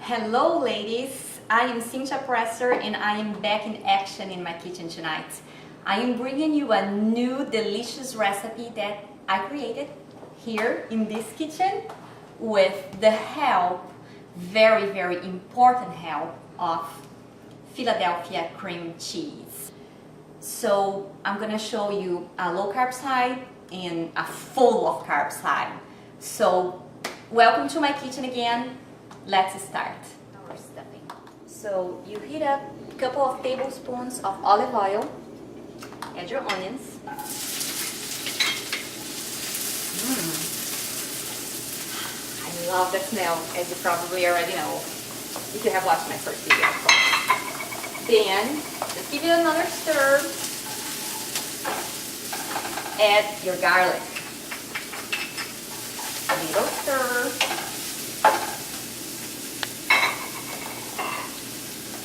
Hello ladies, I am Cynthia Presser and I am back in action in my kitchen tonight. I am bringing you a new delicious recipe that I created here in this kitchen with the help, very important help of Philadelphia cream cheese. So I'm gonna show you a low carb side and a full of carb side. So welcome to my kitchen again. Let's start our stuffing. So you heat up a couple of tablespoons of olive oil. Add your onions. I love the smell, as you probably already know, if you have watched my first video, of course. Then just give it another stir. Add your garlic. A little stir.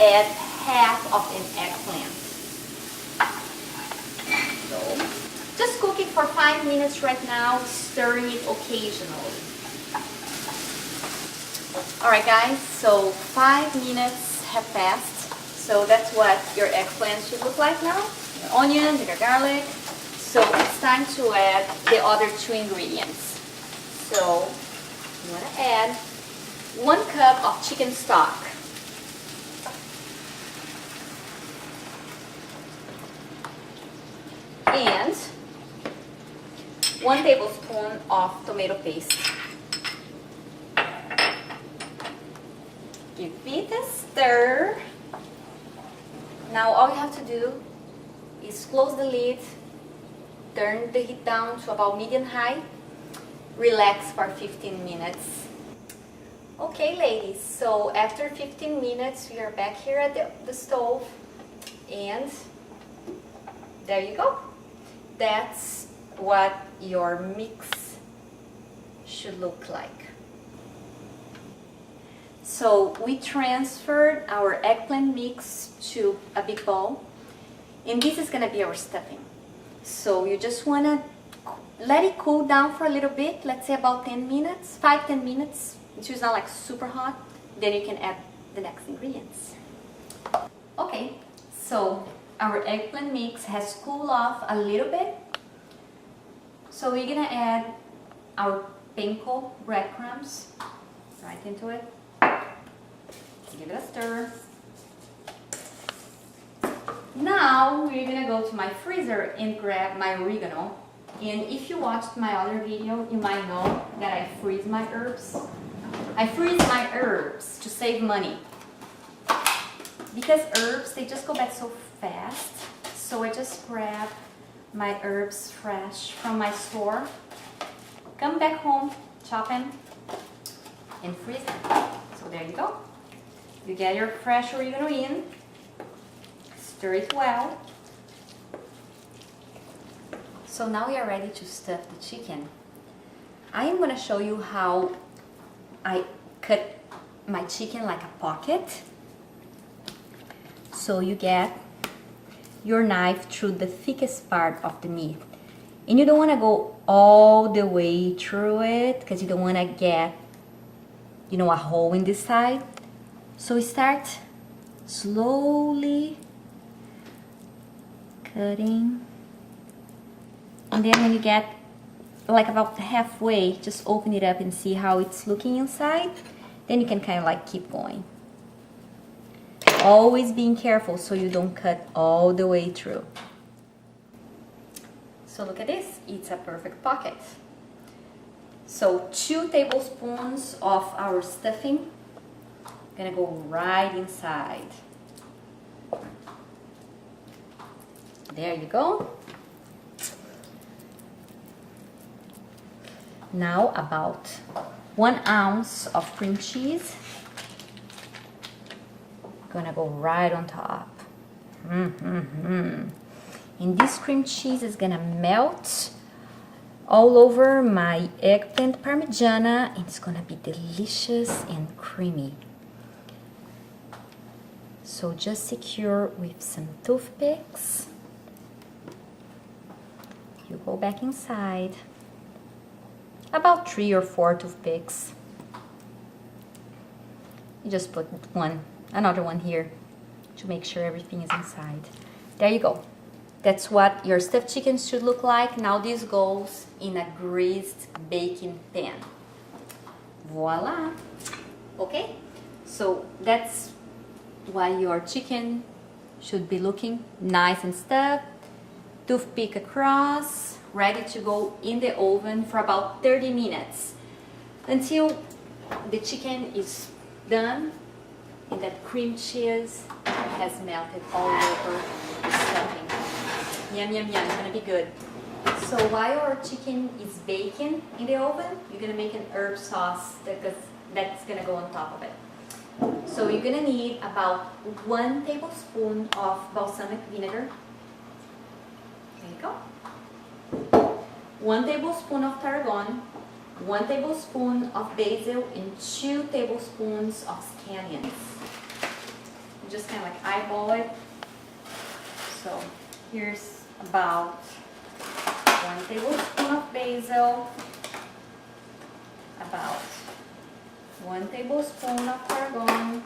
Add half of an eggplant. So just cook it for 5 minutes right now, stirring it occasionally. Alright guys, so 5 minutes have passed. So that's what your eggplant should look like now. Your onions, your garlic. So it's time to add the other 2 ingredients. So you want to add 1 cup of chicken stock. And 1 tablespoon of tomato paste. Give it a stir. Now all you have to do is close the lid, turn the heat down to about medium-high, relax for 15 minutes. Okay ladies, so after 15 minutes we are back here at the stove, and there you go. That's what your mix should look like. So we transferred our eggplant mix to a big bowl, and this is gonna be our stuffing. So you just wanna let it cool down for a little bit, let's say about 10 minutes, 5-10 minutes. It's not like super hot. Then you can add the next ingredients. Okay, so our eggplant mix has cooled off a little bit. So we're gonna add our panko breadcrumbs right into it. Give it a stir. Now we're gonna go to my freezer and grab my oregano. And if you watched my other video, you might know that I freeze my herbs. I freeze my herbs to save money. Because herbs, they just go bad so fast. So I just grab my herbs fresh from my store, come back home, chop them, and freeze them. So there you go. You get your fresh oregano in, stir it well. So now we are ready to stuff the chicken. I am going to show you how I cut my chicken like a pocket. So you get your knife through the thickest part of the meat. And you don't want to go all the way through it because you don't want to get, a hole in this side. So we start slowly cutting. And then when you get like about halfway, just open it up and see how it's looking inside. Then you can kind of like keep going. Always being careful so you don't cut all the way through. So look at this, it's a perfect pocket. So 2 tablespoons of our stuffing, gonna go right inside. There you go. Now about 1 ounce of cream cheese. Gonna go right on top. And this cream cheese is gonna melt all over my eggplant parmigiana, and it's gonna be delicious and creamy. So just secure with some toothpicks. You go back inside. About 3 or 4 toothpicks. You just put another one here to make sure everything is inside. There you go. That's what your stuffed chicken should look like. Now this goes in a greased baking pan. Voila. Okay, so that's why your chicken should be looking nice and stuffed. Toothpick across, ready to go in the oven for about 30 minutes until the chicken is done and that cream cheese has melted all over the stuffing. Yum, yum, yum, it's gonna be good. So while our chicken is baking in the oven, you're gonna make an herb sauce that's gonna go on top of it. So you're gonna need about 1 tablespoon of balsamic vinegar. There you go. 1 tablespoon of tarragon, 1 tablespoon of basil, and 2 tablespoons of scallions. You just kind of like eyeball it. So here's about 1 tablespoon of basil, about 1 tablespoon of tarragon,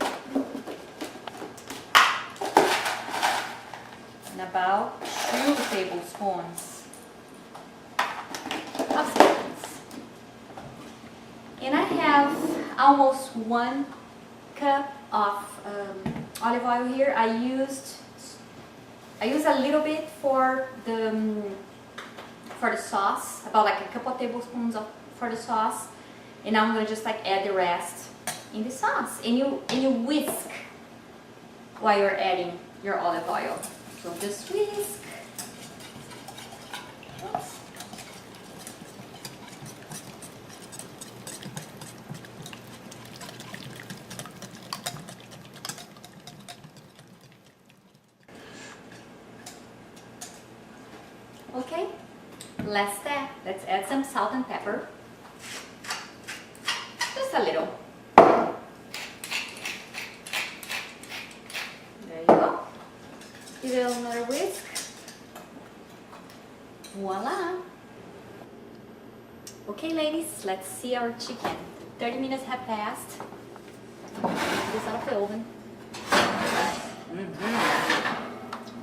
and about 2 tablespoons of scallions. And I have almost 1 cup of olive oil here. I use a little bit for the sauce, about like a couple of tablespoons for the sauce, and now I'm gonna just like add the rest in the sauce, and you whisk while you're adding your olive oil. So just whisk. Oops. Okay, last step, let's add some salt and pepper. Just a little. There you go. Give it another whisk. Voila. Okay ladies, let's see our chicken. 30 minutes have passed. Get this out of the oven.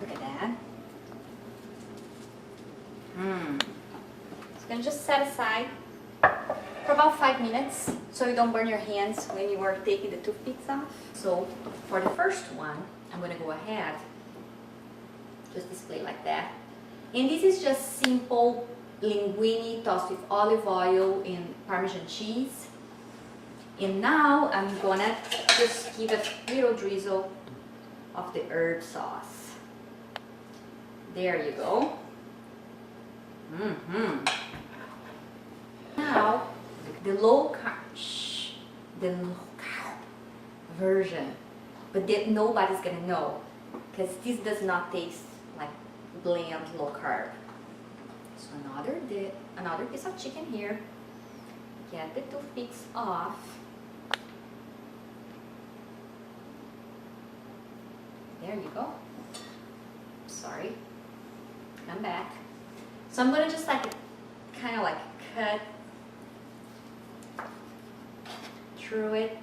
Look at that. It's gonna just set aside for about 5 minutes so you don't burn your hands when you are taking the toothpicks off. So for the first one, I'm gonna go ahead, just display like that. And this is just simple linguine tossed with olive oil and Parmesan cheese. And now I'm gonna just give a little drizzle of the herb sauce. There you go. Now the low carb version, but that nobody's gonna know because this does not taste like bland low carb. So another piece of chicken here. Get the toothpicks off. There you go. Sorry. Come back. So I'm gonna just like kind of like cut through it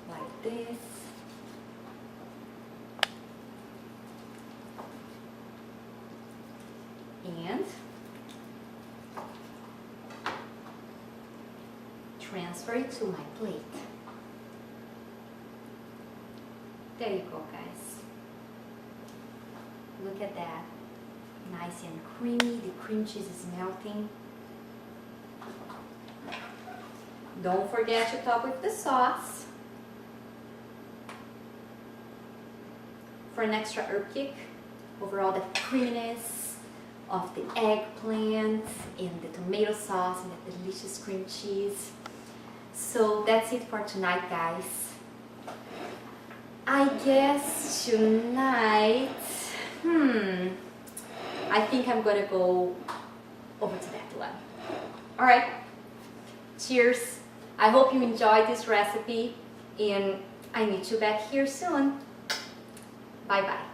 like this. And transfer it to my plate. There you go, guys. Look at that. Nice and creamy. The cream cheese is melting. Don't forget to top with the sauce for an extra herb kick over all the creaminess of the eggplant and the tomato sauce and the delicious cream cheese. So that's it for tonight, guys. I guess tonight, I think I'm gonna go over to that one. All right, cheers. I hope you enjoyed this recipe and I meet you back here soon. Bye-bye.